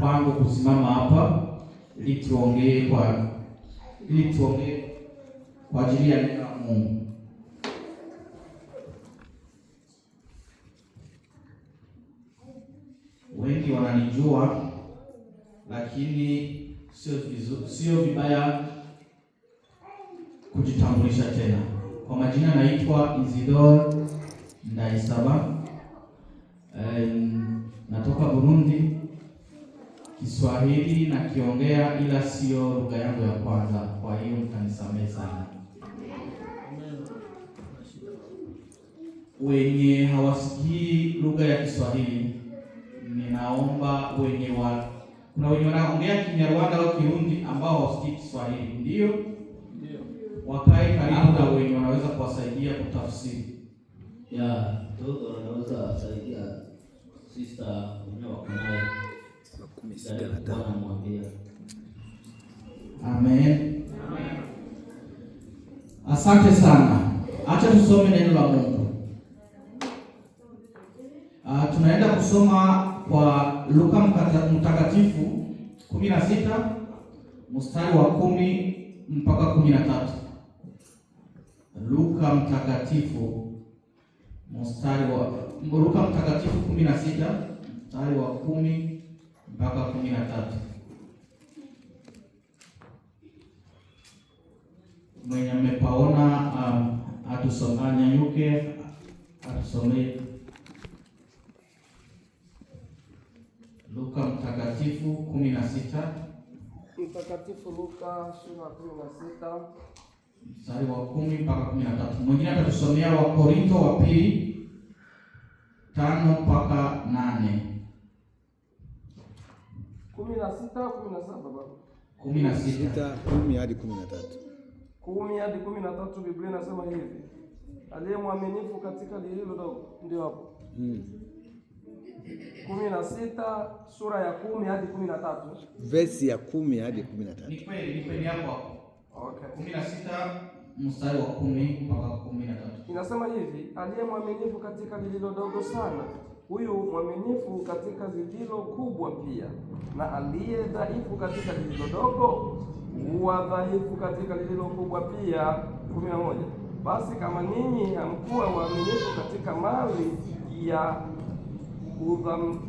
kwangu kusimama hapa ili tuongee kwa ajili ya neno la Mungu. Wengi wananijua, lakini sio vibaya kujitambulisha tena. Kwa majina naitwa Isidore Ndayisaba. Natoka Burundi. Kiswahili nakiongea, ila sio lugha yangu ya kwanza, kwa hiyo mtanisamehe sana. Wenye hawasikii lugha ya Kiswahili, ninaomba kuna wenye wanaongea Kinyarwanda au Kirundi ambao hawasikii Kiswahili, ndio wakae karibu na wenye wanaweza kuwasaidia kutafsiri. Toto anaweza kusaidia sister mwenye wanaye. Amen. Asante sana. Acha tusome neno la Mungu. Tunaenda kusoma kwa Luka mtakatifu 16 mstari wa 10 mpaka 13. Luka mtakatifu 16 mstari wa 10 mpaka 13. Mwenye amepaona anyanyuke atusomee. Luka mtakatifu 16. Mtakatifu Luka sura 16 mstari wa 10 mpaka 13. Mwingine atatusomea Wakorintho wa pili 5 mpaka 8. 16 17 baba. 16 10 hadi 13. 10 hadi 13. Biblia inasema hivi: aliye mwaminifu katika lililo dogo, ndio hapo. 16 sura ya 10 hadi 13. Verse ya 10 hadi 13. Ni kweli hapo. Okay. 16 mstari wa 10 mpaka 13. Inasema hivi: aliye mwaminifu katika lililo dogo sana, huyu mwaminifu katika lililo kubwa pia, na aliye dhaifu katika lililo dogo huwa dhaifu katika lililo kubwa pia. 11. Basi kama ninyi hamkuwa waaminifu katika mali ya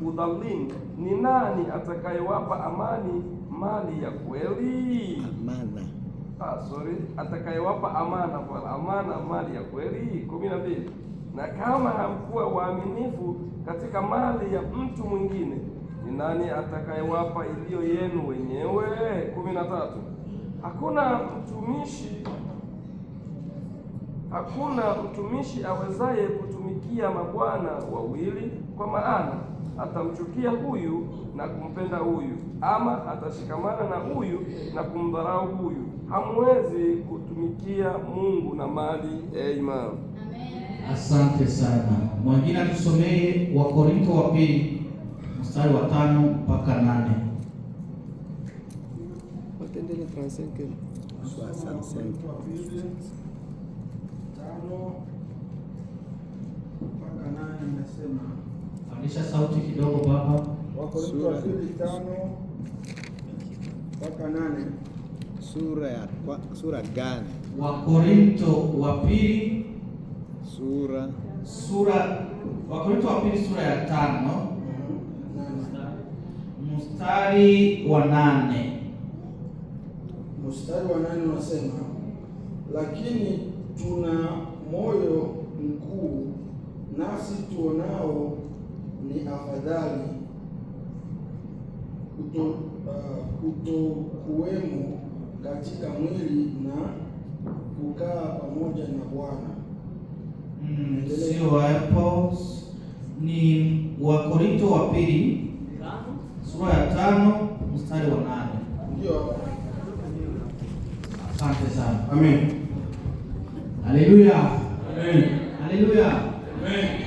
udhalili, ni nani atakayewapa amani mali ya kweli? Atakayewapa amana mali ya kweli. 12. Na kama hamkuwa waaminifu katika mali ya mtu mwingine, ni nani atakayewapa iliyo yenu wenyewe? 13. Hakuna mtumishi awezaye kutumikia mabwana wawili, kwa maana atamchukia huyu na kumpenda huyu, ama atashikamana na huyu na kumdharau huyu. Hamwezi kutumikia Mungu na mali. Amen. Asante sana. Mwingine atusomee Wakorintho wa pili mstari wa 5 mpaka 8. Watendele 35. 65. Mpaka 8 inasema. Pandisha sauti kidogo baba. Wakorintho wa pili 5 mpaka 8. Sura gani? Wakorintho wa pili Wakorintho wa pili sura ya 5 mstari wa 8. Mstari wa 8 unasema, lakini tuna moyo mkuu, nasi tuonao ni afadhali kutokuwemo katika mwili na kukaa pamoja na Bwana. Sio hapo, ni Wakorintho wa pili sura ya 5 mstari wa 8. Ndio. Asante sana. Amen. Haleluya. Amen. Haleluya. Amen.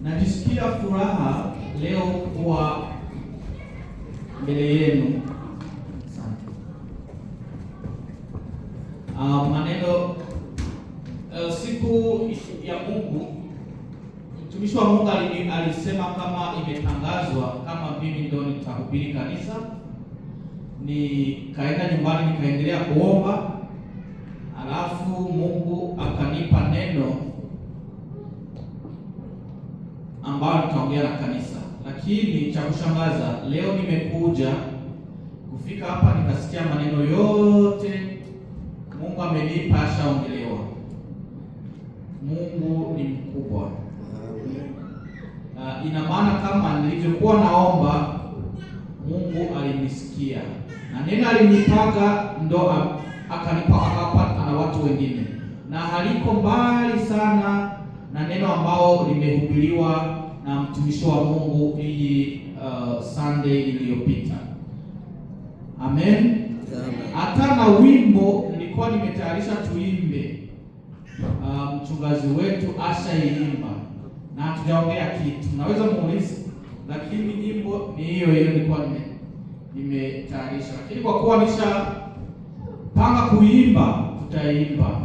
Najisikia furaha leo kuwa mbele yenu. Asante. Maneno siku ya Mungu, mtumishi wa Mungu alisema kama imetangazwa kama mimi ndio nitahubiri kanisa. Nikaenda nyumbani nikaendelea kuomba, alafu Mungu akanipa neno ambalo nitaongea na kanisa. Lakini cha kushangaza, leo nimekuja kufika hapa nikasikia maneno yote Mungu amenipa ashaongelewa. Mungu ni mkubwa. Ina maana kama nilivyokuwa naomba Mungu alinisikia, na neno alinipaga ndo akapa na watu wengine, na haliko mbali sana na neno ambao limehubiriwa na mtumishi wa Mungu hii Sunday iliyopita. Amen. Hata na wimbo nilikuwa nimetayarisha tuimbe, mchungaji wetu ashaimba na hatujaongea kitu, naweza muuliza, lakini nyimbo ni hiyo nilikuwa nimetayarisha, lakini kwa kuwa nisha panga kuimba, tutaimba.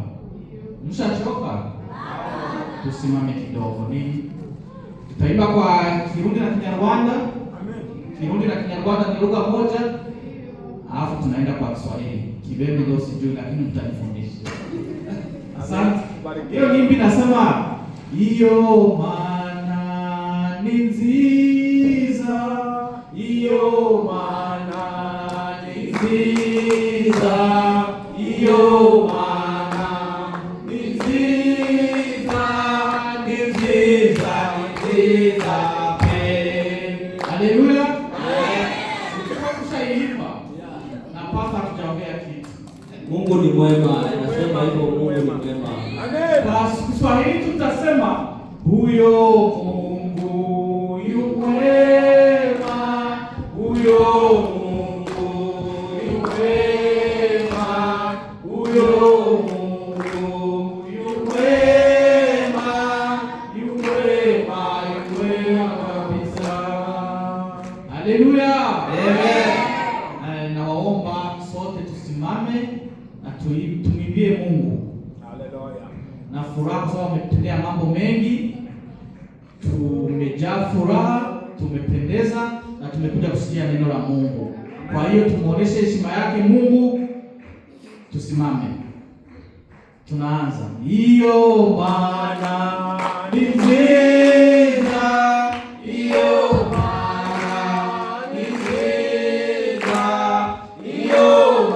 Mshachoka? Tusimame kidogo, tutaimba kwa Kirundi na Kinyarwanda. Kirundi na Kinyarwanda ni lugha moja, alafu tunaenda kwa Kiswahili. Kibembe ndio sijui, lakini mtanifundisha. Asante. Hiyo nyimbo inasema iyo mana ni nziza, iyo mana ni nziza, iyo mana ni nziza, ni nziza, ni nziza pe. Haleluya. Mungu ni mwema, anasema hivyo, Mungu ni mwema. Kwa Kiswahili tutasema huyo Mungu yu mwema, huyo Mungu yu mwema, huyo Mungu yu mwema, yu mwema, yu mwema kabisa. Haleluya. Amen. Nawaomba sote tusimame na tumwimbie Mungu. Haleluya. Na furaha kwa sababu ametendea mambo mengi. Tumejaa furaha, tumependeza na tumekuja kusikia neno la Mungu. Kwa hiyo tumuoneshe heshima yake Mungu. Tusimame. Tunaanza. Iyo maana ni nziza, iyo maana ni nziza, iyo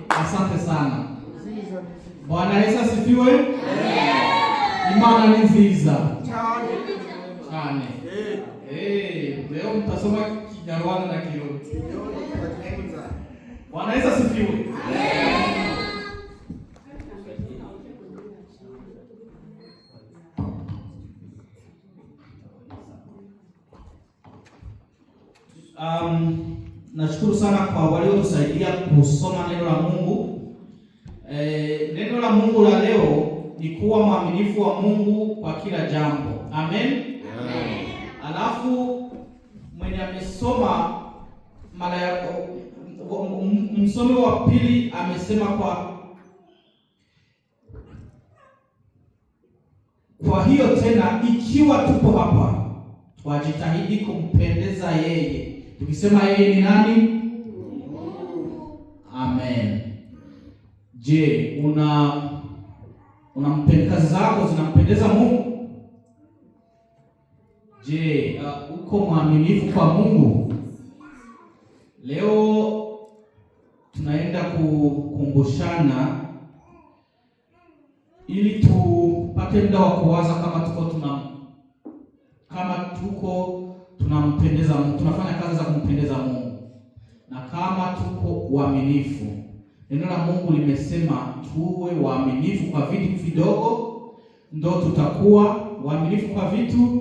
Asante sana. Bwana Yesu asifiwe. Imana ni nziza cyane. Leo mtasoma Kinyarwanda na Kirundi. Bwana Yesu asifiwe. Nashukuru sana kwa waliotusaidia kusoma neno la Mungu. Neno la Mungu la leo ni kuwa mwaminifu wa Mungu kwa kila jambo. Amen. Amen. Alafu mwenye amesoma msomi wa pili amesema kwa hiyo tena ikiwa tupo hapa wajitahidi kumpendeza yeye. Tukisema yeye ni nani? Amen. Je, kazi zako zinampendeza Mungu? Je, uko mwaminifu kwa Mungu? Leo tunaenda kukumbushana ili tupate muda wa kuwaza kama tuko tunampendeza Mungu, tunafanya kazi za kumpendeza Mungu, na kama tuko waaminifu. Neno la Mungu limesema tuwe waaminifu kwa vitu vidogo, ndo tutakuwa waaminifu kwa vitu.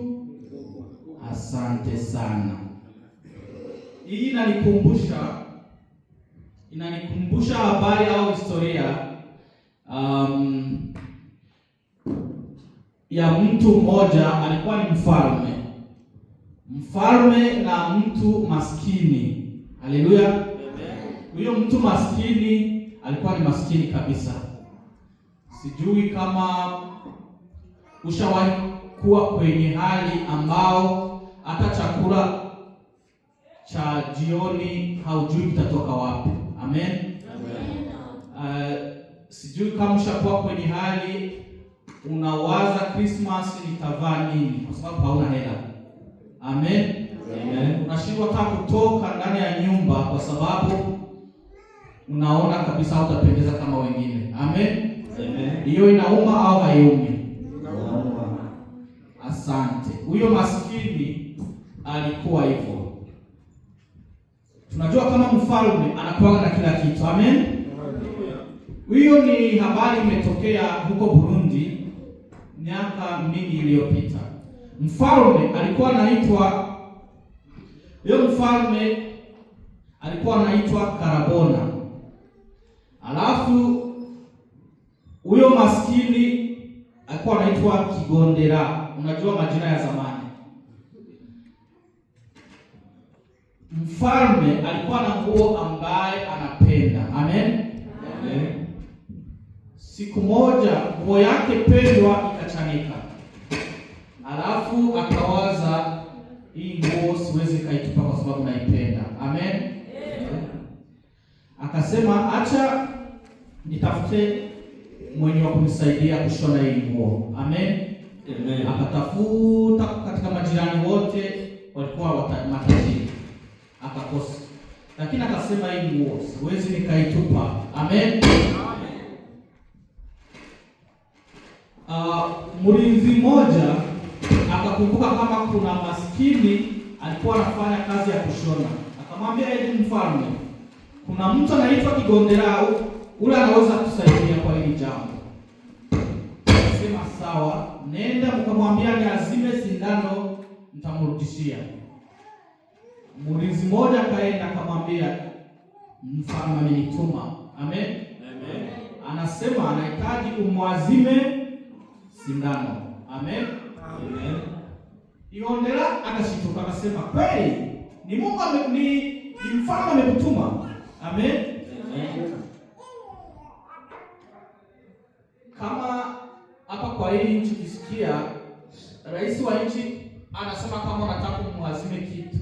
Asante sana. Hii inanikumbusha habari au historia ya mtu mmoja. Alikuwa ni mfalme na mtu maskini. Haleluya. Huyo mtu maskini alikuwa ni maskini kabisa. Sijui kama ushawahi kuwa kwenye hali ambao hata chakula cha jioni haujui kitatoka wapi. Amen. Sijui kama ushakuwa kwenye hali unawaza Christmas nitavaa nini kwa sababu hauna hela. Amen. Unashindwa hata kutoka ndani ya nyumba kwa sababu unaona kabisa hautapendeza kama wengine. Amen. Hiyo inauma au haiumi? Inauma. Asante. Huyo maskini alikuwa hivyo. Tunajua kama mfalme anakuwa na kila kitu. Amen. Hiyo ni habari imetokea huko Burundi miaka mingi iliyopita. Mfalme alikuwa anaitwa Karabona. Alafu huyo maskini alikuwa anaitwa Kigondera. Unajua majina ya zamani. Mfalme alikuwa na nguo ambaye anapenda. Amen. Siku moja nguo yake pendwa ikachanika. Alafu akawaza, hii nguo siwezi kaitupa kwa sababu naipenda. Amen. Akasema acha nitafute mwenye wa kunisaidia kushona hii nguo. Amen. Akatafuta katika majirani wote, walikuwa matajiri, akakosa. Lakini akasema hii nguo siwezi nikaitupa. Amen. Mlinzi mmoja akakumbuka kama kuna maskini alikuwa anafanya kazi ya kushona. Akamwambia yeye mfalme, kuna mtu anaitwa Kigondera, ule anaweza kusaidia kwa hili jambo. Akasema sawa, nenda mkamwambia ni azime sindano mtamrudishia. Mlinzi mmoja kaenda akamwambia mfalme amenituma. Amen. Anasema anahitaji umwazime sindano. Amen. Kigondera akashituka akasema, kweli ni Mungu ni mfalme amekutuma. Amen. Kama hapa kwa hii nchi kisikia rais wa nchi anasema kama unataka kumwazime kitu,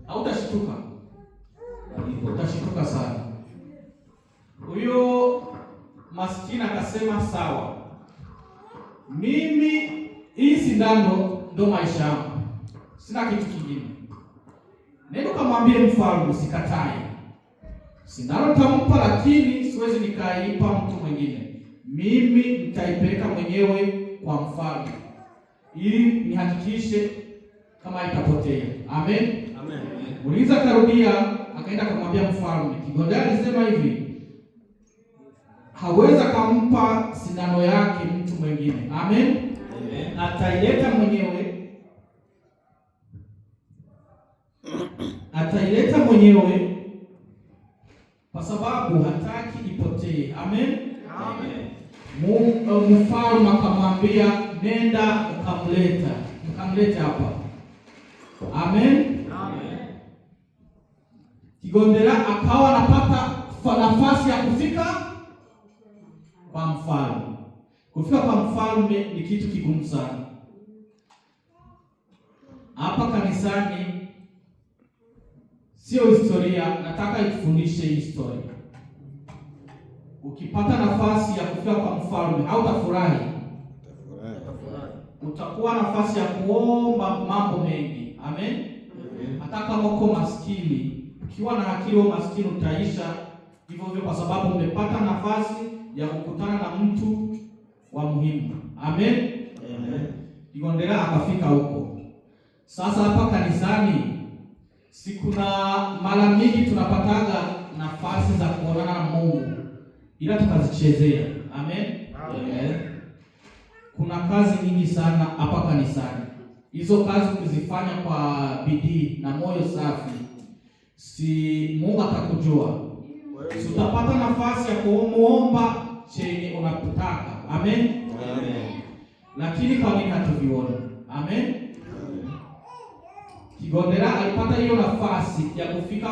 hautashituka. Utashituka sana. Huyo maskini akasema sawa, mimi hii sindano ndo maisha yangu, sina kitu kingine. Nenda kamwambie mfalme sikatai. Sindano nitampa, lakini siwezi nikaipa mtu mwingine. Mimi nitaipeleka mwenyewe kwa mfalme ili nihakikishe kama itapotea. Amen. Uliza karudia, akaenda kumwambia mfalme. Kigondera alisema hivi, haweza kumpa sindano yake mtu mwingine. Amen. Ataileta mwenyewe kwa sababu hataki ipotee. Amen. Mfalme akamwambia nenda ukamlete hapa. Amen. Kigondera akawa anapata nafasi ya kufika kwa mfalme. Kufika kwa mfalme ni kitu kigumu sana. Hapa kanisani sio historia, nataka ikufundishe historia. Ukipata nafasi ya kufika kwa mfalme hautafurahi. Utakuwa nafasi ya kuomba mambo mengi. Amen. Hata kama uko maskini, Ukiwa na akili wa maskini utaisha hivyo hivyo, kwa sababu umepata nafasi ya kukutana na mtu wa muhimu. Amen. Amen. Kigondera akafika huko. Sasa hapa kanisani si kuna mara mingi tunapataga nafasi za kuonana na Mungu ila tukazichezea. Amen. Amen. Kuna kazi nyingi sana hapa kanisani. Hizo kazi ukizifanya kwa bidii na moyo safi, si Mungu atakujua. Si utapata nafasi ya kumuomba chenye unataka. Amen. Amen. Lakini kwa nini hatuviona? Amen. Kigondera alipata hiyo nafasi ya kufika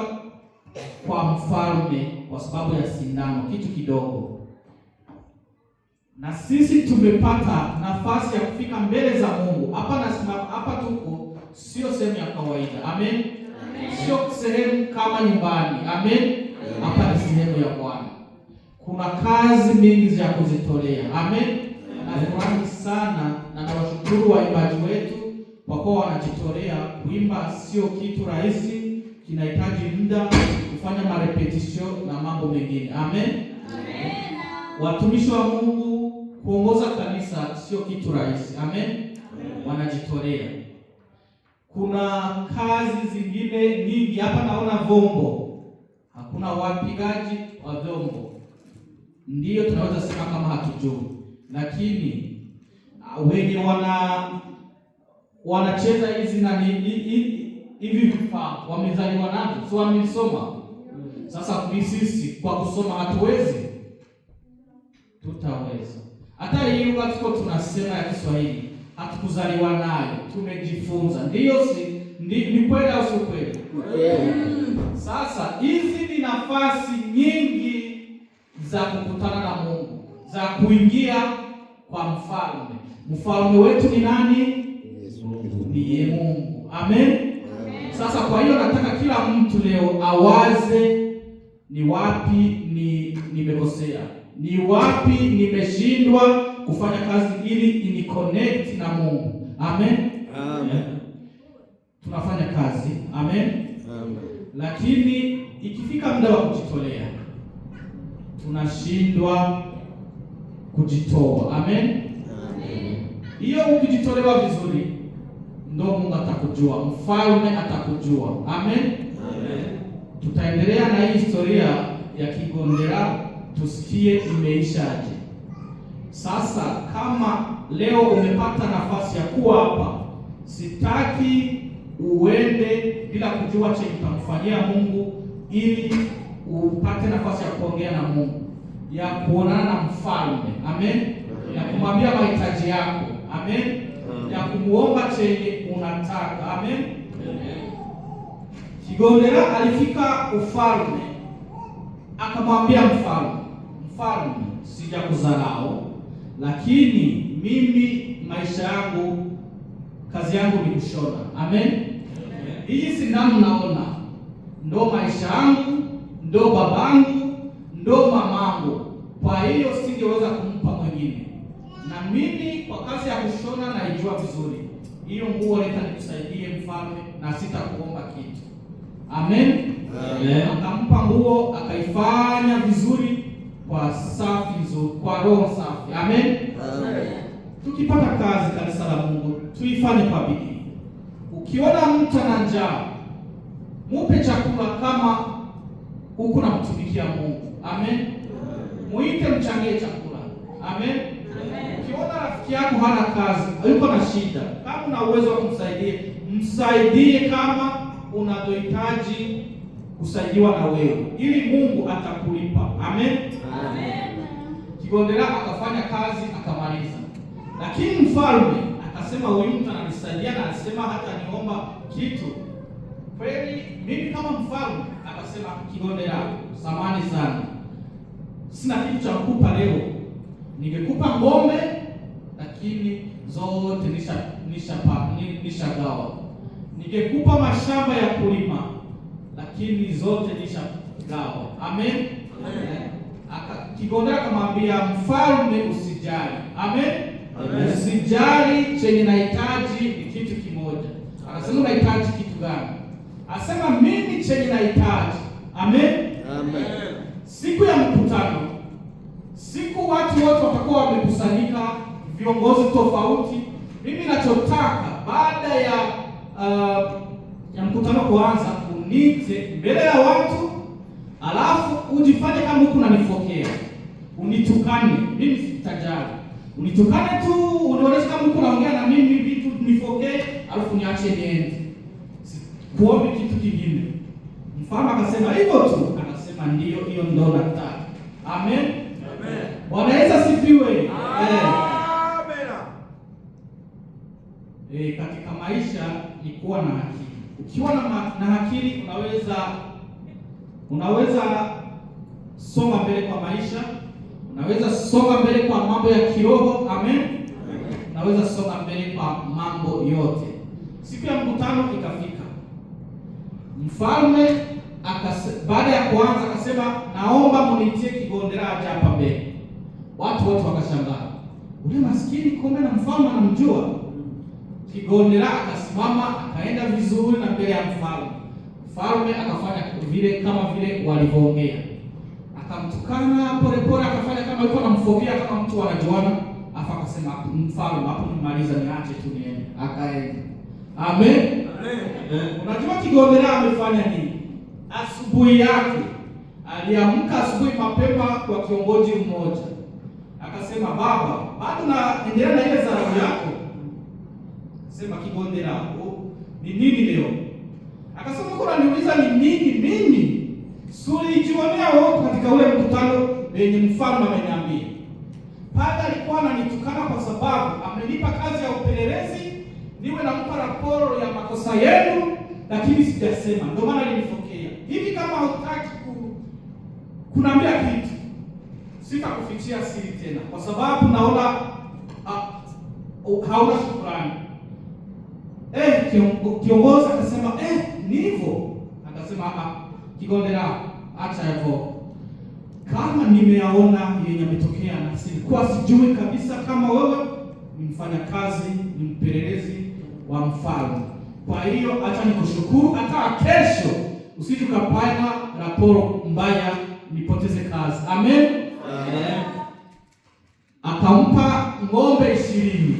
kwa mfalme kwa sababu ya sindano, kitu kidogo. Na sisi tumepata nafasi ya kufika mbele za Mungu. Hapa tuko sio sehemu ya kawaida. Amen. Sio sehemu kama nyumbani. Amen. Hapa ni sehemu ya Bwana. Kuna kazi mingi za kuzitolea. Amen. Nafurahi sana na nawashukuru waimbaji wetu kwa kuwa wanajitolea. Kuimba sio kitu rahisi, kinahitaji muda, kufanya marepetisho na mambo mengine. Amen. Amen. Watumishi wa Mungu kuongoza kanisa sio kitu rahisi. Amen. Amen. Wanajitolea. Kuna kazi zingine nyingi hapa, naona vyombo. Hakuna wapigaji wa vyombo. Ndiyo tunaweza sema kama hatujui. Lakini wenye wanacheza hizi na hivi vifaa wamezaliwa nazo, sio wamesoma. Sasa sisi kwa kusoma hatuwezi, tutaweza. Hata hii lugha tuko tunasema ya Kiswahili hatukuzaliwa nayo, tumejifunza. Ndiyo, ni kweli au sio kweli? Sasa hizi ni nafasi nyingi za kukutana na Mungu, za kuingia kwa mfalme. Mfalme wetu ni nani? Ni Mungu. Amen. Sasa kwa hiyo nataka kila mtu leo awaze, ni wapi nimekosea, ni wapi nimeshindwa kufanya kazi ili ini connect na Mungu. Amen. Amen. Tunafanya kazi. Amen. Amen. Lakini ikifika muda wa kujitolea tunashindwa kujitoa. Amen. Hiyo ukijitolewa vizuri ndio Mungu atakujua, mfalme atakujua. Amen. Amen. Tutaendelea na hii historia ya Kigondera tusikie imeishaje. Sasa kama leo umepata nafasi ya kuwa hapa, sitaki uende bila kujua chenye utamfanyia Mungu ili upate nafasi ya kuongea na Mungu, ya kuonana na mfalme. Amen. Ya kumwambia mahitaji yako. Amen. Ya kumuomba chenye unataka. Amen. Kigondera alifika ufalme, akamwambia mfalme, sijakudharau, lakini mimi maisha yangu, kazi yangu ni kushona. Amen. Hii sindano naona ndo maisha yangu, ndo babangu, ndo mamangu. Kwa hiyo singeweza kumpa mwingine, na mimi kwa kazi ya kushona naijua vizuri. Hiyo nguo leta nikusaidie mfalme, na sitakuomba kitu. Amen. Amen. Akampa nguo, akaifanya vizuri kwa safi nzuri, kwa roho safi. Amen. Amen. Tukipata kazi kanisa la Mungu tuifanye kwa bidii. Ukiona mtu ana njaa, mupe chakula kama huku na mtumikia Mungu. Amen. Muite mchangie chakula. Amen. Ukiona rafiki yako hana kazi, yuko na shida, kama una uwezo wa kumsaidia, msaidie kama unavyohitaji kusaidiwa na wewe, ili Mungu atakulipa. Amen. Amen. Kigondera akafanya kazi akamaliza, lakini mfalme akasema huyu mtu ananisaidia na anasema hata niomba kitu. Kweli mimi kama mfalme akasema, Kigondera, samani sana, sina kitu cha kukupa leo. Ningekupa ngombe, lakini zote nishagawa. Ningekupa mashamba ya kulima, lakini zote nishagawa. Amen. Amen. Kigondera akamwambia mfalme, usijali. Amen. Amen. Usijali, chenye nahitaji ni kitu kimoja. Akasema unahitaji kitu gani? Asema mimi chenye nahitaji. Amen. Amen. Siku ya mkutano, siku watu wote watakuwa wamekusanyika, viongozi tofauti. Mimi nachotaka baada ya mkutano kuanza, unite mbele ya watu, alafu ujifanye kama huku unanifokea. Unitukane, mimi sitajali. Unitukane tu, unaonyesha kama huku unaongea na mimi vitu nifokee, alafu niache niende. Kuombe kitu kingine. Mfalme akasema hivyo tu, akasema ndio, hiyo ndo nataka. Amen. Amen. Bwana Yesu asifiwe. Katika maisha ni kuwa na akili. Ukiwa na akili unaweza songa mbele kwa maisha, unaweza songa mbele kwa mambo ya kiroho. Amen. Unaweza songa mbele kwa mambo yote. Siku ya mkutano ikafika. Mfalme baada ya kuanza akasema, naomba munitie Kigondera aje hapa mbele. Watu wote wakashangaa. Ule maskini kumbe na mfalme anamjua. Kigondera akasimama, akaenda vizuri na mbele ya mfalme. Mfalme akafanya vile kama vile walivyoongea. Akamtukana polepole, akafanya kama yuko anamfobia kama mtu anajuana. Afa akasema, mfalme hapo nimaliza, niache tu niende. Akaenda. Amen. Unajua Kigondera amefanya nini? Asubuhi yake aliamka asubuhi mapema kwa kiongozi mmoja. Akasema, baba, bado naendelea na ile dharau yako. Sema, Kigondera, ni nini leo? Akasema, kuna niuliza ni nini mimi? Suli jionea wao katika ule mkutano wenye mfalme ameniambia. Pale alikuwa ananitukana kwa sababu amenipa kazi ya upelelezi, niwe nampa raporo ya makosa yenu, lakini sijasema. Ndio maana alinifokea. Hivi kama hutaki kunaambia kitu, sitakufichia siri tena, kwa sababu naona hauna shukrani. Kiongozi akasema, ni hivyo. Akasema, Kigondera, acha hivyo. Kama nimeyaona yenye yametokea na silikuwa sijui kabisa kama wewe ni mfanyakazi, ni mpelelezi wa mfalme. Kwa hiyo acha nikushukuru, hata kesho usije ukapana raporo mbaya nipoteze kazi. Amen. Amen. Akampa ng'ombe 20.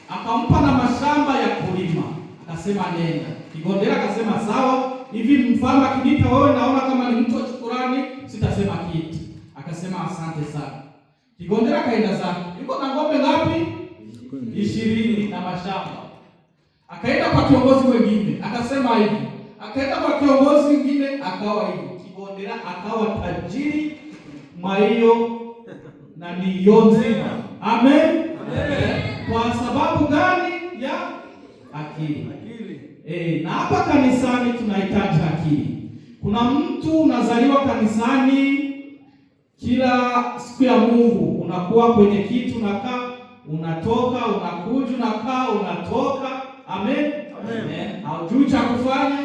Akampa na mashamba ya kulima. Akasema nenda. Kigondera akasema sawa, hivi mfalme akinipa wewe naona kama ni mtu wa shukrani, sitasema kitu. Akasema asante sana. Kigondera kaenda zake. Yuko na ng'ombe ngapi? 20 na mashamba. Akaenda kwa kiongozi mwingine, akasema hivi. Akaenda kwa kiongozi mwingine, akawa hivi. Kigondera akawa tajiri maiyo na ni nzima. Amen. Kwa sababu gani? Ya akili. Na hapa kanisani tunahitaji akili. Kuna mtu unazaliwa kanisani, kila siku ya Mungu unakuwa kwenye kitu, unakaa, unatoka, unakuja, unakaa, unatoka. Amen. Amen. Haujui cha kufanya,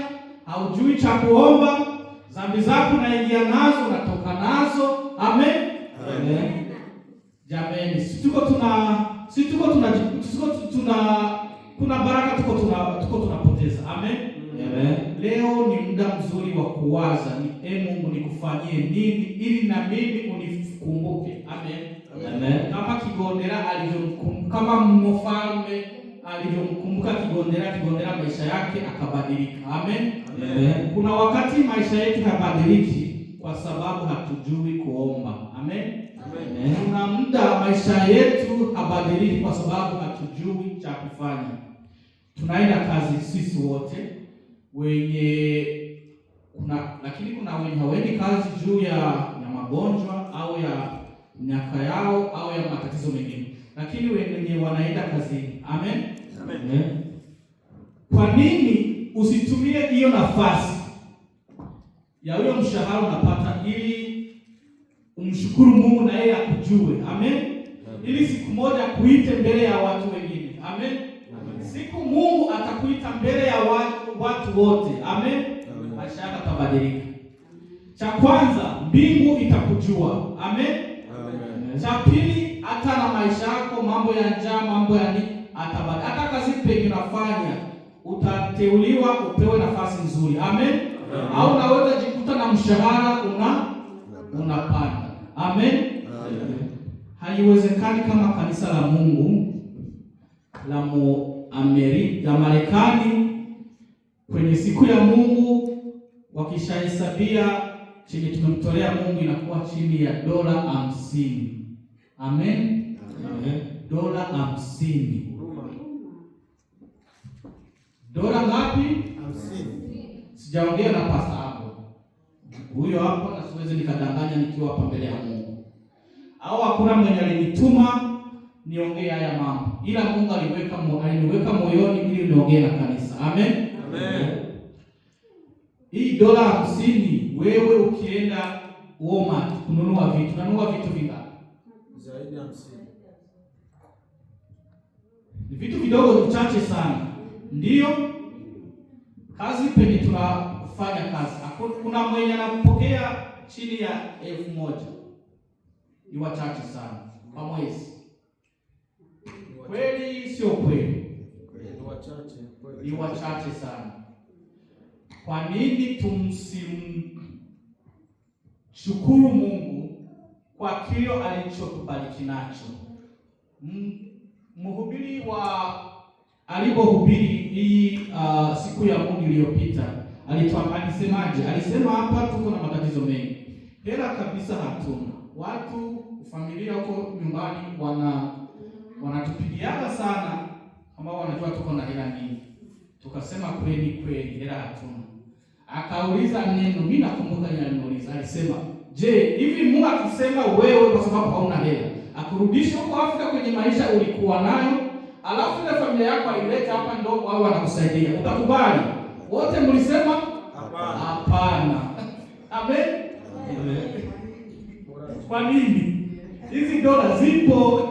haujui cha kuomba, dhambi zako unaingia nazo, unatoka nazo. Amen. Amen. Jamani, kuna baraka tuko tunapoteza. Amen. Amen. Leo ni muda mzuri wa kuwaza, Mungu nikufanyie nini ili na mimi unikumbuke. Amen. Amen. Kama Kigondera kama mfalme alivyomkumbuka Kigondera maisha yake akabadilika. Amen. Amen. Kuna wakati maisha yetu hayabadiliki kwa sababu hatujui kuomba. Amen. Amen. Kuna muda maisha yetu habadiliki kwa sababu hatujui cha kufanya. Tunaenda kazi sisi wote lakini kuna wenye hawaendi kazi juu ya magonjwa au ya miaka yao au ya matatizo mengine, lakini wenye wanaenda kazini. Amen. Amen. Kwa nini usitumie hiyo nafasi ya huyo mshahara unapata ili umshukuru Mungu na yeye akujue? Amen. Ili siku moja kuite mbele ya watu wengine. Amen. Amen. Siku Mungu atakuita mbele ya watu wote. Amen. Maisha yako yatabadilika. Cha kwanza, mbingu itakujua. Amen. Amen. Cha pili, hata na maisha yako, mambo ya njaa, mambo ya nini atabadilika. Hata kazi penye unafanya utateuliwa upewe nafasi nzuri. Amen. Au unaweza jikuta na mshahara unapanda. Amen. Haiwezekani kama kanisa la Mungu la Marekani kwenye siku ya Mungu wakishahesabia chenye tumemtolea Mungu inakuwa chini ya $50. Amen. $50. Dola ngapi? 50. Sijaongea na pasta hapo. Huyo hapo na siwezi nikadanganya nikiwa hapa mbele ya Mungu. Au hakuna mwenye alinituma niongee haya mambo. Ila Mungu aliniweka moyoni ili niongee na kanisa. Amen. Amen. Hii $50 wewe ukienda Walmart kununua vitu, unanunua vitu vingapi? Zaidi ya 50. Ni vitu vidogo vichache sana. Ndiyo kazi penye tunafanya kazi. Kuna mwenye anapokea chini ya 1,000. Ni wachache sana kwa mwezi. Kweli sio kweli? Ni wachache sana. Kwa nini tumsimshukuru Mungu kwa kile alichotubariki nacho? Mhubiri alipohubiri hii siku ya Mungu iliyopita alisemaje? Alisema hapa tuko na matatizo mengi. Hela kabisa hatuna. Watu familia huko nyumbani wanatupigiaga sana ambao wanajua tuko na hela nyingi. Tukasema kweli hela hatuna. Akauliza neno, mimi nakumbuka nilimuuliza, alisema, "Je, hivi Mungu akisema wewe kwa sababu hauna hela, akurudisha huko Afrika kwenye maisha ulikuwa nayo, alafu ile familia yako ailete hapa ndo wao wanakusaidia, utakubali?" Wote mlisema hapana. Amen. Amen. Kwa nini? Hizi dola zipo.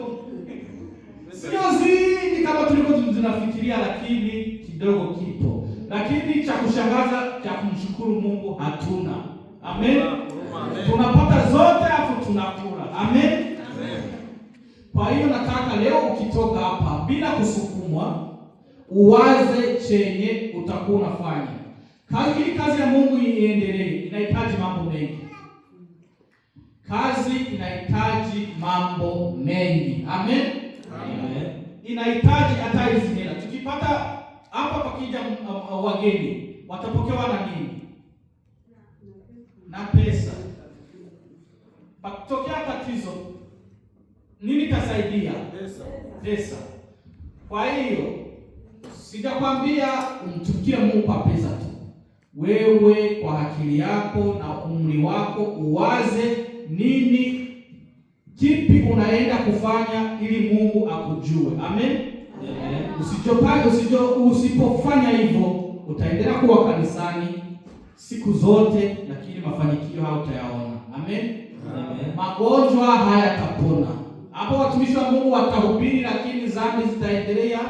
Sio zingi kama tulivyo tunafikiria, lakini kidogo kipo. Lakini cha kushangaza cha kumshukuru Mungu hatuna. Amen. Amen. Tunapata zote afu tunakula. Amen. Amen. Kwa hiyo nataka leo ukitoka hapa bila kusukumwa, uwaze chenye utakuwa unafanya. Kazi ya Mungu iendelee, inahitaji mambo mengi. Kazi inahitaji mambo mengi. Amen. Amen. Inahitaji hata hizi hela. Tukipata hapa pakija wageni, watapokewa na nini? Na pesa. Pakitokea tatizo, nini tasaidia? Pesa. Kwa hiyo sijakwambia umtumikie Mungu kwa pesa tu. Wewe kwa akili yako na umri wako uwaze nini, kipi unaenda kufanya ili Mungu akujue. Amen. Usipofanya hivyo utaendelea kuwa kanisani siku zote, lakini mafanikio hautayaona. Amen. Amen. Magonjwa hayatapona. Hapo watumishi wa Mungu watahubiri, lakini dhambi zitaendelea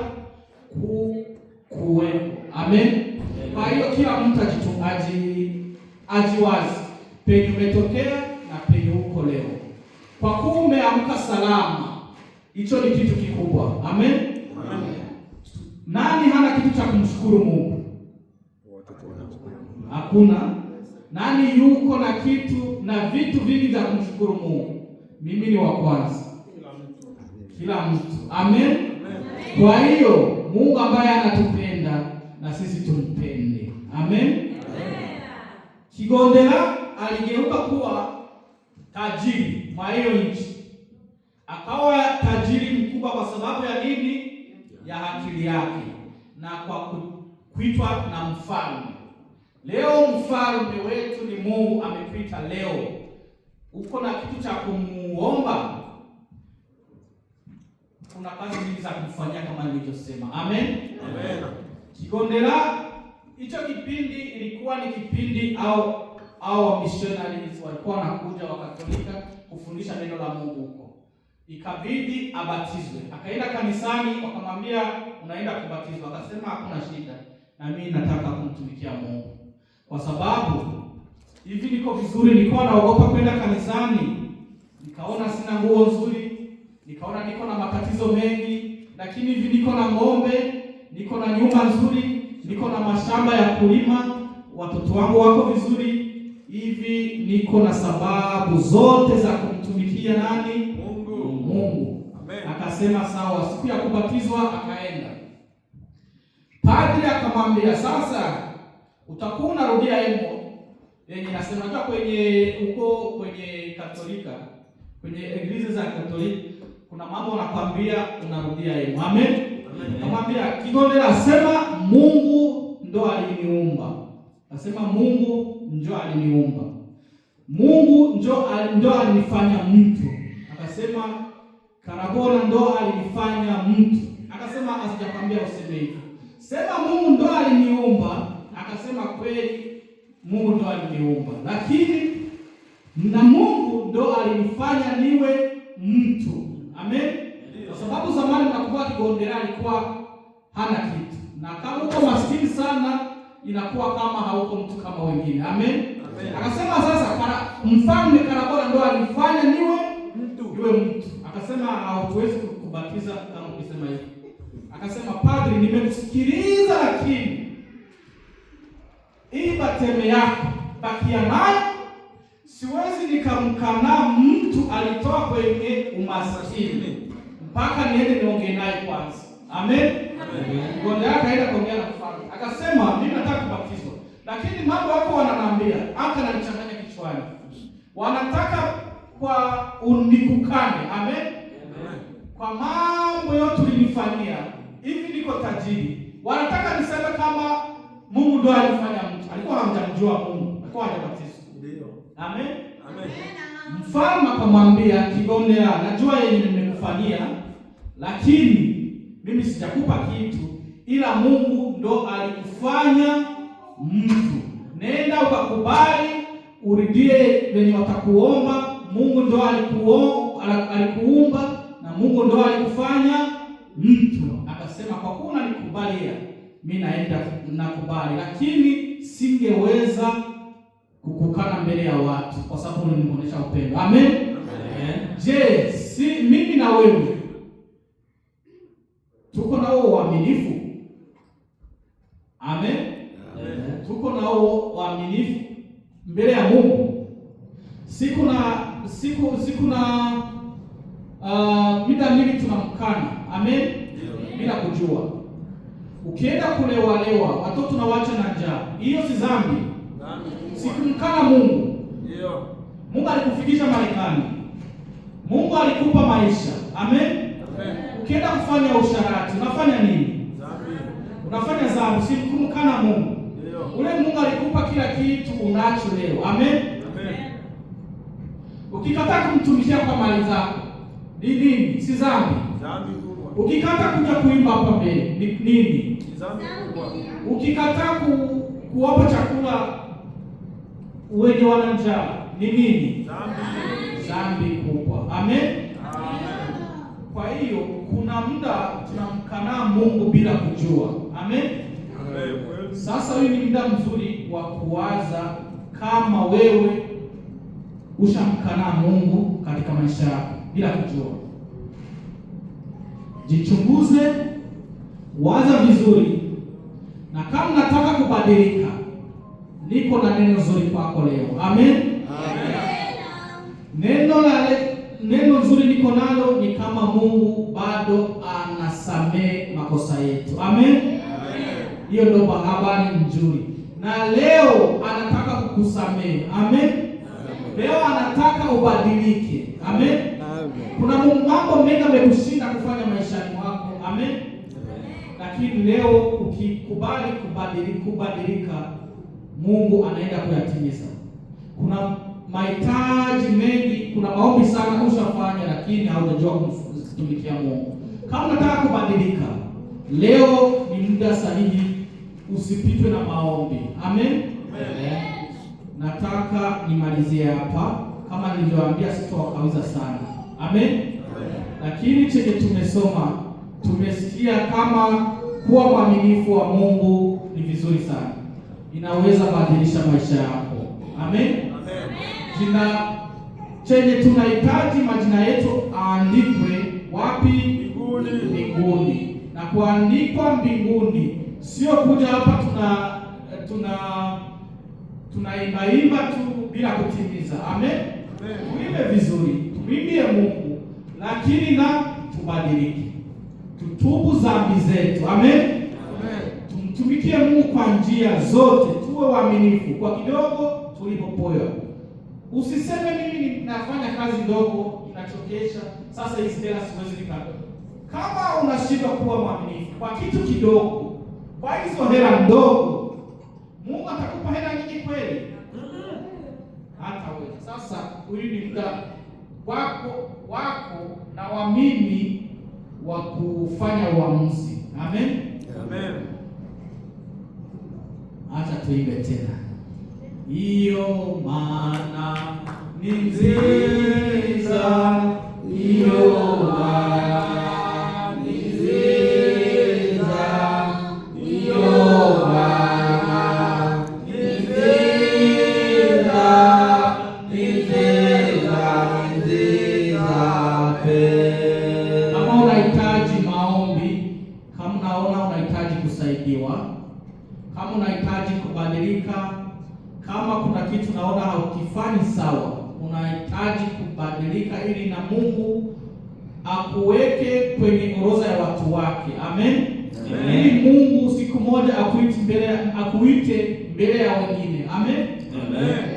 kuwepo. Amen. Kwa hiyo kila mtu ajiwazi penye umetokea na penye uko leo. Kwa kuwa umeamka salama, hicho ni kitu kikubwa. Amen. Amen. Nani hana kitu cha kumshukuru Mungu? Hakuna. Nani yuko na kitu na vitu vingi vya kumshukuru Mungu? Mimi ni wa kwanza. Kila mtu. Amen. Kwa hiyo Mungu ambaye anatupenda na sisi tumpende. Amen. Kigondera aligeuka kuwa tajiri mwa hiyo nchi. Akawa tajiri mkubwa kwa sababu ya nini? Ya akili yake na kwa kuitwa na mfalme. Leo mfalme wetu ni Mungu amekuita leo. Uko na kitu cha kumuomba? Kuna kazi nyingi za kumfanyia kama nilivyosema. Amen. Amen. Kigondera hicho kipindi ilikuwa ni kipindi au missionaries walikuwa wanakuja wa Katolika kufundisha neno la Mungu huko. Ikabidi abatizwe. Akaenda kanisani, wakamwambia unaenda kubatizwa. Akasema hakuna shida, na mimi nataka kumtumikia Mungu. Kwa sababu hivi niko vizuri, nilikuwa naogopa kwenda kanisani. Nikaona sina nguo nzuri, nikaona niko na matatizo mengi, lakini hivi niko na ng'ombe, niko na nyumba nzuri, niko na mashamba ya kulima, watoto wangu wako vizuri hivi, niko na sababu zote za kumtumikia nani? Mungu. Amen. Akasema sawa. Siku ya kubatizwa akaenda. Padri akamwambia, sasa utakuwa unarudia emo yenye nasema kwenye uko kwenye Katolika, kwenye eglise za Katolika kuna mambo wanakwambia unarudia emo. Amen. Akamwambia Kigondera, asema Mungu ndo aliniumba. Asema Mungu ndio aliniumba. Mungu ndio alinifanya mtu. Akasema Karabona ndo alinifanya mtu. Akasema asijakwambia useme hivyo. Sema Mungu ndo aliniumba. Akasema kweli Mungu ndo aliniumba. Lakini na Mungu ndo alinifanya niwe mtu. Amen. Kwa sababu zamani mnakumbuka Kigondera alikuwa hana kitu. Na kama uko maskini sana inakuwa kama hauko mtu kama wengine. Amen. Akasema sasa mfalme Karabona ndo alifanya niwe mtu. Akasema hauwezi kukubatiza kama ukisema hivyo. Akasema padri, nimekusikiliza lakini hii bateme yako bakia nayo, siwezi nikamkana mtu alitoa kwenye umaskini mpaka niende niongee naye kwanza. Amen. Ngoja akaenda kuongea na mfalme. Akasema mimi nataka kubatizwa, lakini mambo yako wananiambia aka nanichanganya kichwani. Wanataka kwa unikukane. Amen. Kwa mambo yote ulinifanyia hivi, niko tajiri. Wanataka niseme kama Mungu ndo alifanya mtu. Alikuwa hamjamjua Mungu, alikuwa hajabatizwa. Ndio. Amen. Mfalme akamwambia Kigondera, najua yenye nimekufanyia, lakini mimi sijakupa kitu, ila Mungu ndo alikufanya mtu. Nenda ukakubali, urudie wenye watakuomba. Mungu ndo alikuumba na Mungu ndo alikufanya mtu. Akasema kwa kuwa unanikubalia, mimi naenda nakubali, lakini singeweza kukukana mbele ya watu kwa sababu ulinionyesha upendo. Amen. Je, si mimi na wewe tuko na uaminifu? Amen. Tuko na uaminifu mbele ya Mungu? Siku na mida mingi tunamkana. Amen. Bila kujua. Ukienda kulewalewa, watoto tunawacha na njaa, hiyo si dhambi? Sikumkana Mungu. Ndio. Mungu alikufikisha Marekani. Mungu alikupa maisha. Amen. Ukienda kufanya usharati, unafanya nini? Dhambi. Unafanya dhambi, sikumkana Mungu. Ndio. Ule Mungu alikupa kila kitu unacho leo. Amen. Ukikataa kumtumikia kwa mali zako, ni nini? Si dhambi? Dhambi kubwa. Ukikataa kuja kuimba hapa mbele, ni nini? Ni dhambi kubwa. Ukikataa kuwapa chakula wenye wana njaa, ni nini? Dhambi kubwa. Amen. Kwa hiyo kuna muda tunamkana Mungu bila kujua. Amen. Sasa hii ni muda mzuri wa kuwaza kama wewe ushamkana Mungu katika maisha yako bila kujua. Jichunguze, waza vizuri, na kama unataka kubadilika, niko na neno zuri kwako leo. Amen. Neno nzuri niko nalo ni kama Mungu bado anasamehe makosa yetu. Amen. Hiyo ndio habari nzuri, na leo anataka kukusamehe. Amen. Leo anataka ubadilike. Amen. Kuna mambo mengi yamekushinda kufanya maishani mwako. Amen. Lakini leo ukikubali kubadilika, Mungu anaenda kuyatimiza. Kuna mahitaji mengi, kuna maombi sana ushafanya, lakini haujajua kumtumikia Mungu. Kama unataka kubadilika, leo ni muda sahihi, usipitwe na maombi. Amen. Nataka nimalizie hapa, kama nilivyowaambia sitowakawiza sana. Amen. Lakini chenye tumesoma, tumesikia kama kuwa mwaminifu wa Mungu ni vizuri sana, inaweza badilisha maisha yako. Amen. Chenye tunahitaji majina yetu aandikwe wapi? Mbinguni. Na kuandikwa mbinguni, Sio kuja hapa tunaimba tu bila kutimiza. Amen. Tuimbe vizuri, tumwimbie Mungu, lakini na tubadilike, tutubu dhambi zetu. Amen. Tumtumikie Mungu kwa njia zote, tuwe waaminifu kwa kidogo tulipopoa. Usiseme mimi ninafanya kazi ndogo inachokesha, sasa hizi hela siwezi nikatoa. Kama unashindwa kuwa mwaminifu kwa kitu kidogo, kwa hizo hela ndogo, Mungu atakupa hela nyingi kweli? Hata wewe. Sasa huyu ni muda wako na wa mimi wa kufanya uamuzi. Amen. Amen. Acha tuimbe tena. Iyo maana ni nziza, iyo maana ni nziza, iyo maana ni nziza, ni nziza, ni nziza pe. Kama unahitaji maombi, kama unaona unahitaji kusaidiwa, kama unahitaji kubadilika, kama kuna kitu naona haukifanyi sawa, unahitaji kubadilika ili na Mungu akuweke kwenye orodha ya watu wake. Amen. Ili Mungu siku moja akuite mbele ya wengine. Amen.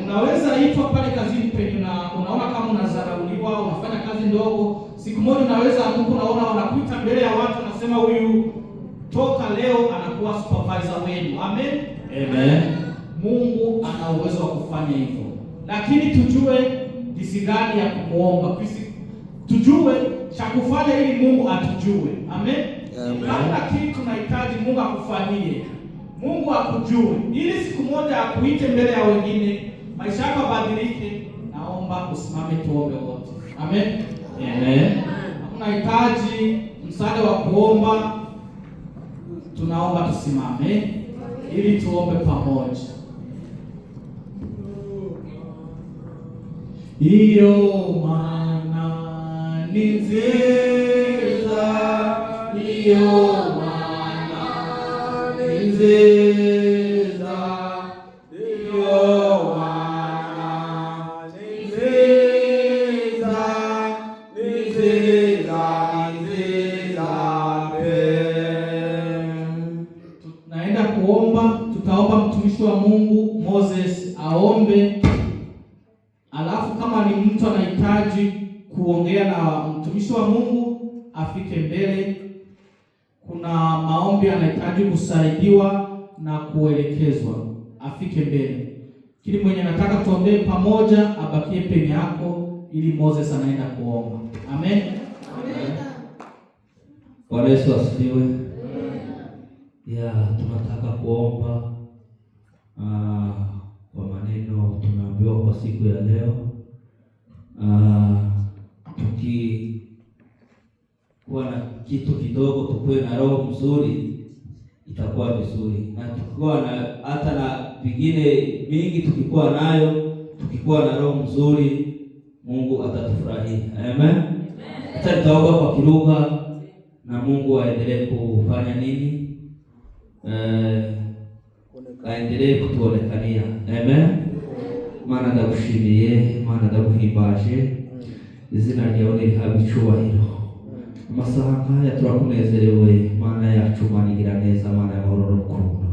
Unaweza itwa pale kazini penye unaona kama unadharauliwa, unafanya kazi ndogo. Siku moja unaweza Mungu unaona wanakuita mbele ya watu, anasema huyu toka leo anakuwa supervisor wenu. Amen. Mungu ana uwezo wa kufanya hivyo, lakini tujue jinsi gani ya kumuomba, tujue cha kufanya ili Mungu atujue. Amen. Kama kitu tunahitaji Mungu akufanyie, Mungu akujue, ili siku moja akuite mbele ya wengine, maisha yako badilike. Naomba usimame tuombe wote. Amen. Unahitaji msaada wa kuomba, tunaomba tusimame ili tuombe pamoja. Iyo maana ni nziza, iyo maana ni nziza, iyo maana ni nziza, ni nziza, ni nziza pe. Tunaenda kuomba, tutaomba mtumishi wa Mungu Moses aombe. Alafu kama ni mtu anahitaji kuongea na mtumishi wa Mungu afike mbele. Kuna maombi anahitaji kusaidiwa na kuelekezwa, afike mbele. Kile mwenye anataka tuombee pamoja abakie pembeni yako ili Moses anaenda kuomba. Amen. Bwana Yesu asifiwe. Tunataka kuomba kwa maneno tunaambiwa kwa siku ya leo. Tukikuwa na kitu kidogo, tukuwe na roho mzuri, itakuwa vizuri. Na tukikuwa na hata na pengine mingi, tukikuwa nayo, tukikuwa na roho mzuri, Mungu atatufurahia. Amen. Acha tutaomba kwa kilugha na Mungu aendelee kufanya nini? Aendelee kutuonekania. Amen. Mana ndagushimiye, Mana ndaguhimbaje, izina ryawe rihabwe icyubahiro. Amasaha nk'aya turakunezerewe, Mana yacu, Mana igira neza, Mana y'amahoro n'urukundo.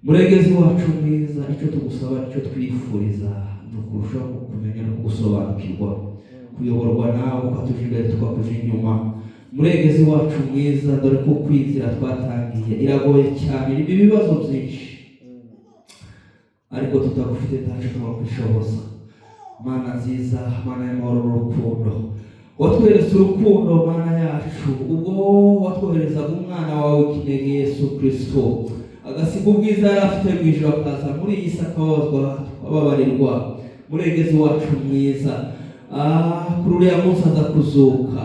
Murengezi wacu mwiza, icyo tugusaba, icyo twifuriza ni ukurushaho kumenya no kugusobanukirwa, kuyoborwa nawe, ukatuja imbere tukakuja inyuma. Murengezi wacu mwiza, dore ko kwizera twatangiye iragoye cyane, ibi bibazo byinshi, ariko tutagufite ntacyo twakwishoboza. Mana nziza, Mana y'amahoro n'urukundo, watweretse urukundo, Mana yacu, ubwo watwoherezaga umwana wawe w'ikinege Yesu Kristo, agasiga ubwiza yari afite mu ijuru, akaza muri iyi si akababazwa, ababarirwa. Murengezi wacu mwiza, kuri uriya munsi aza kuzuka.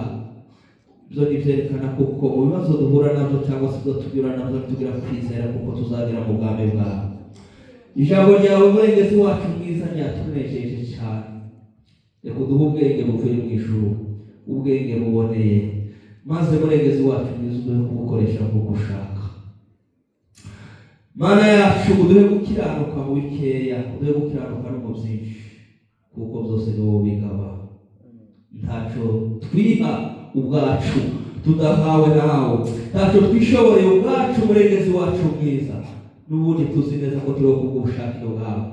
Ibyo ni byerekana kuko mu bibazo duhura nabyo cyangwa se ibyo tunyura nabyo tugira kwizera kuko tuzagira mu bwami bwawe. Ijambo ryawe murengezi wacu mwiza ryatunejeje cyane. Reka uduhe ubwenge buvuye mu ijuru, ubwenge buboneye, maze murengezi wacu mwiza uduhe kubukoresha nk'uko ushaka. Mana yacu uduhe gukiranuka mu bikeya, uduhe gukiranuka no mu byinshi, kuko byose ni wowe bigaba. Ntacyo twiha ubwacu tudahawe nawe, ntacyo twishoboreye ubwacu murengezi wacu mwiza, n'ubundi tuzi neza ko turi kubw'ubushake bwawe.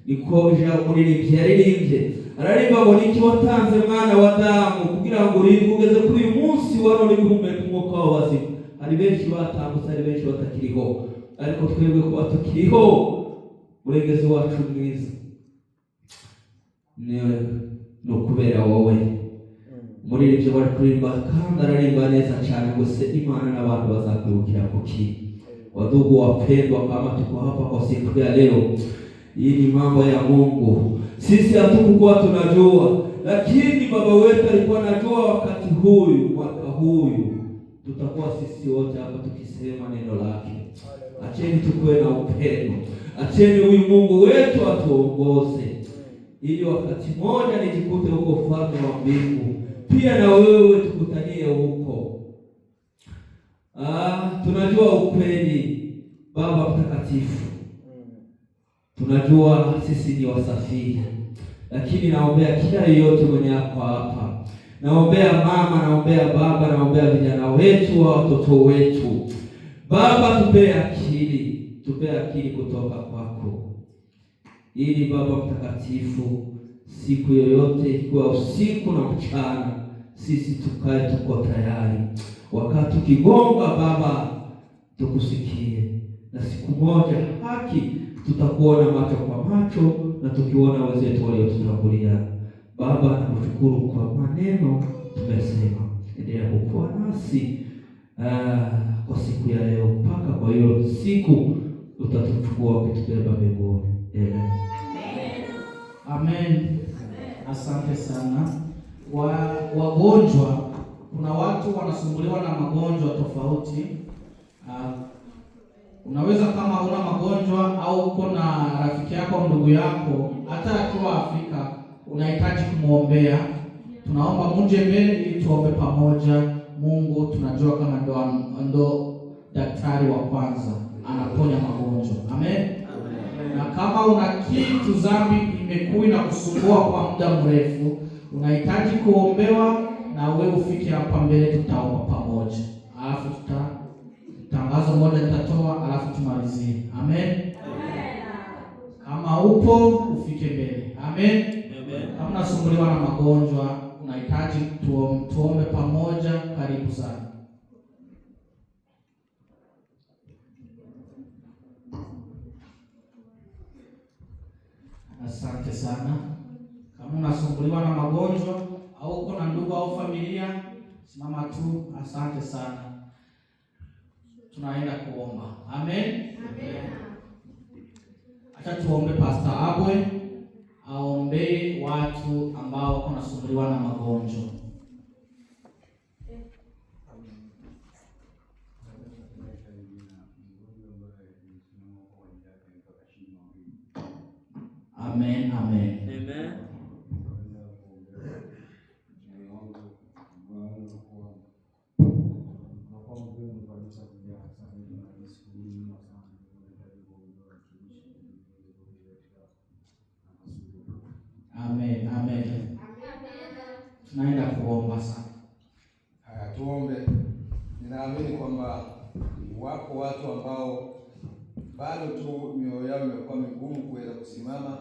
Niko ijambo umuririmbyi yaririmbye, ararimba ngo niki watanze mwana wa Adamu kugira ngo urindwe ugeze kuri uyu munsi wa none guhumeka umwuka w'abazima. Hari benshi batambutse, hari benshi batakiriho, ariko twebwe kuba tukiriho murengezi wacu mwiza ni ukubera wowe. Muri ibyo bari kuririmba kandi ararimba neza cyane ngo se Imana n'abantu bazakwibukira kuki. Wadugu wapendwa, kama tuko hapa kwa siku ya leo, hii ni mambo ya Mungu. Sisi hatukuwa tunajua, lakini baba wetu alikuwa anajua wakati huyu, mwaka huyu tutakuwa sisi wote hapa tukisema neno lake. Acheni tukue na upendo, acheni huyu Mungu wetu atuongoze, ili wakati mmoja nijikute huko ufalme wa mbingu, pia na wewe tukutanie huko. Tunajua ukweli Baba Mtakatifu, tunajua sisi ni wasafiri, lakini naombea kila yeyote mwenye yako hapa, naombea mama, naombea baba, naombea vijana wetu, watoto wetu. Baba, tupe akili kutoka kwako, ili Baba Mtakatifu, siku yoyote ikiwa usiku na mchana, sisi tukae tuko tayari. Wakati ukigonga Baba, tukusikie, na siku moja haki tutakuona macho kwa macho, na tukiona wenzetu waliotutangulia. Baba, nakushukuru kwa maneno tumesema, endelea kuwa nasi kwa siku ya leo mpaka kwa hiyo siku utatuchukua ukitubeba mbinguni. Amen. Amen. Asante sana. Wagonjwa, kuna watu wanasumbuliwa na magonjwa tofauti. Unaweza kama una magonjwa au uko na rafiki yako, ndugu yako, hata akiwa Afrika, unahitaji kumwombea. Tunaomba mje mbele ili tuombe pamoja. Mungu tunajua kama ndo daktari wa kwanza, anaponya magonjwa. Amen. Amen. Na kama una kitu dhambi imekuwa na kusumbua kwa muda mrefu, unahitaji kuombewa, na wewe ufike hapa mbele, tutaomba pamoja. Alafu tangazo moja nitatoa, alafu tumalizie. Amen. Amen. Kama upo ufike mbele. Amen. Amen. Kama unasumbuliwa na magonjwa, unahitaji tuombe pamoja, karibu sana. Asante sana. Kama unasumbuliwa na magonjwa au uko na ndugu au familia, simama tu. Asante sana. Tunaenda kuomba. Amen. Amen. Acha tuombe. Pastor Abwe aombee watu ambao wanasumbuliwa na magonjwa. Amen. Amen. Amen. Amen. Amen. Tunaenda kuomba sana. Haya, tuombe. Ninaamini kwamba wako watu ambao bado tu mioyo yao imekuwa migumu kuweza kusimama,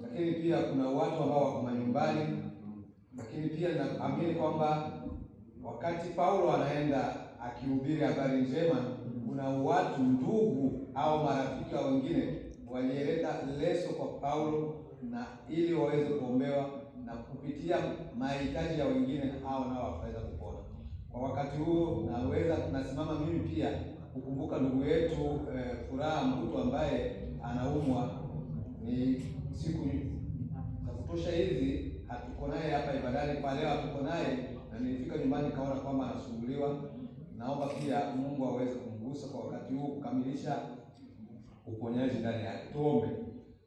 lakini pia kuna watu ambao wako manyumbani, lakini pia naamini kwamba wakati Paulo anaenda akihubiri habari njema, kuna watu, ndugu au marafiki wa wengine walieleta leso kwa Paulo na ili waweze kuombewa, na kupitia mahitaji ya wengine hao nao wakaweza kupona. Kwa wakati huu naweza tunasimama mimi pia kukumbuka ndugu yetu Furaha Mbuto ambaye anaumwa. Ni siku za kutosha hizi hatuko naye hapa ibadani, kwa leo hatuko naye, na nilifika nyumbani kaona kwamba anasumbuliwa. Naomba pia Mungu aweze kumgusa kwa wakati huu kukamilisha uponyaji ndani yake. Tuombe.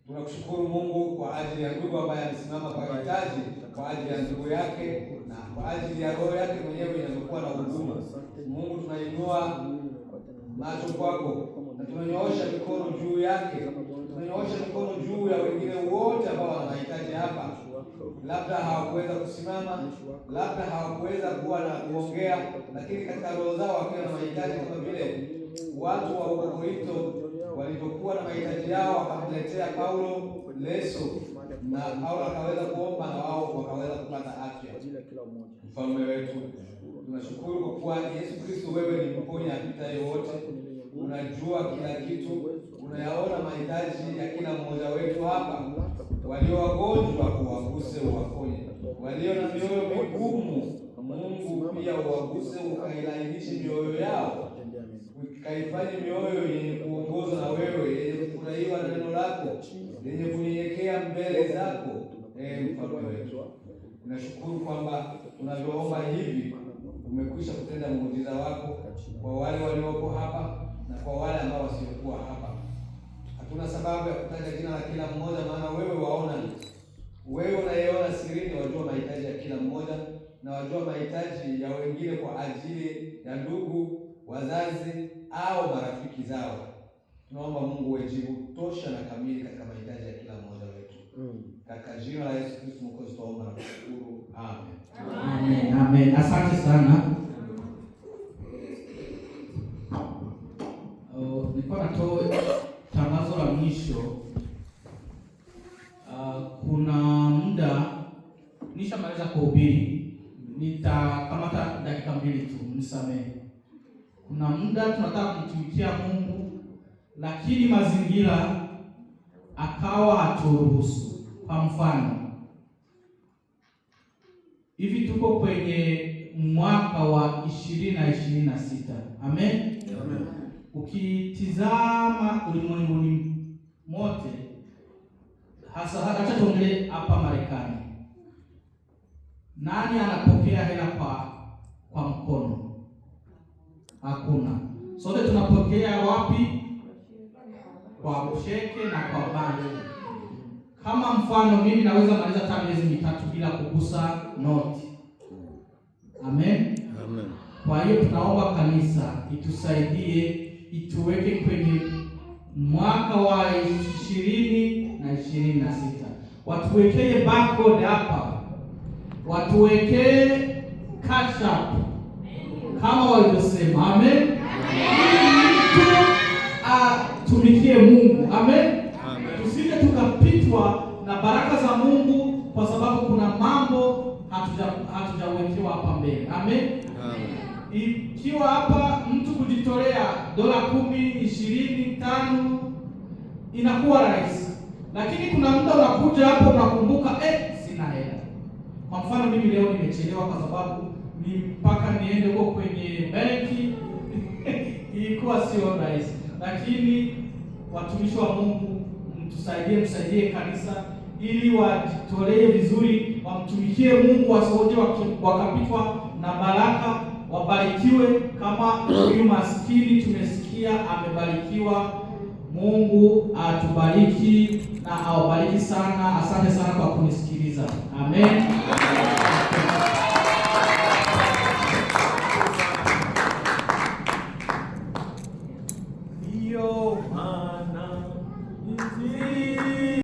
Tunakushukuru Mungu kwa ajili ya ndugu ambaye alisimama kwa hitaji, kwa ajili ya ndugu yake na kwa ajili ya roho yake mwenyewe inayokuwa na huduma. Mungu, tunainua macho kwako na tunanyoosha mikono juu yake, tunanyoosha mikono juu ya wengine wote ambao wana mahitaji hapa. Labda hawakuweza kusimama, labda hawakuweza kuwa na kuongea, lakini katika roho zao wakiwa na mahitaji, kama vile watu wa Korinto walivyokuwa na mahitaji yao, wakamletea Paulo leso na Paulo akaweza kuomba na wao wakaweza kupata afya. Mfalme wetu, tunashukuru kwa kuwa Yesu Kristo, wewe ni mponya apitaye yote. Unajua kila kitu, unayaona mahitaji ya kila mmoja wetu hapa. Walio wagonjwa uwaguse, uwaponye. Walio na mioyo migumu, Mungu pia uwaguse, ukailainishe mioyo yao, ukaifanye mioyo yenye kuongozwa na wewe, yenye kufurahiwa na neno lako, yenye kunyenyekea mbele zako. Mfalme wetu, tunashukuru kwamba tunavyoomba hivi umekwisha kutenda muujiza wako kwa wale walioko hapa na kwa wale ambao wasiokuwa hapa. Hatuna sababu ya kutaja jina la kila mmoja, maana wewe waona, wewe unayeona sirini, wajua mahitaji ya kila mmoja na wajua mahitaji ya wengine kwa ajili ya ndugu, wazazi au marafiki zao. Tunaomba Mungu wajibu tosha na kamili katika mahitaji ya kila mmoja wetu. Katika jina la Yesu Kristo Mwokozi tuomba na kushukuru. Amen. Amen. Amen. Asante sana. Nilikuwa natoa tangazo la mwisho. Kuna muda nishamaliza kuhubiri. Nitakamata dakika 2 tu, mnisamehe. Kuna muda tunataka kumtumikia Mungu, lakini mazingira akawa haturuhusu. Kwa mfano, hivi tuko kwenye mwaka wa 2026. Amen. Amen. Ukitizama ulimwenguni mote, hata tuongelee hapa Marekani, nani anapokea hela kwa mkono? Hakuna. Sote tunapokea wapi? Kwa cheke na kwa banki. Kama mfano, mimi naweza maliza hata miezi 3 bila kugusa noti. Amen. Amen. Kwa hiyo tunaomba kanisa itusaidie, ituweke kwenye mwaka wa 2026. Watuwekee barcode hapa, watuwekee cash app kama walivyosema. Amen. Tumikie Mungu. Amen. Tusije tukapitwa na baraka za Mungu kwa sababu kuna mambo hatujawekewa hapa mbele. Amen. Ikiwa hapa mtu kujitolea dola 10, 20, 5 inakuwa rahisi, lakini kuna muda unakuja hapo unakumbuka sina hela. Kwa mfano, mimi leo nimechelewa kwa sababu ni mpaka niende huko kwenye benki ilikuwa sio rahisi. Lakini watumishi wa Mungu, msaidie kanisa ili wajitolee vizuri, wamtumikie Mungu, wasoje wakapitwa na baraka, wabarikiwe kama huyu maskini tumesikia amebarikiwa. Mungu atubariki na awabariki sana. Asante sana kwa kunisikiliza. Amen.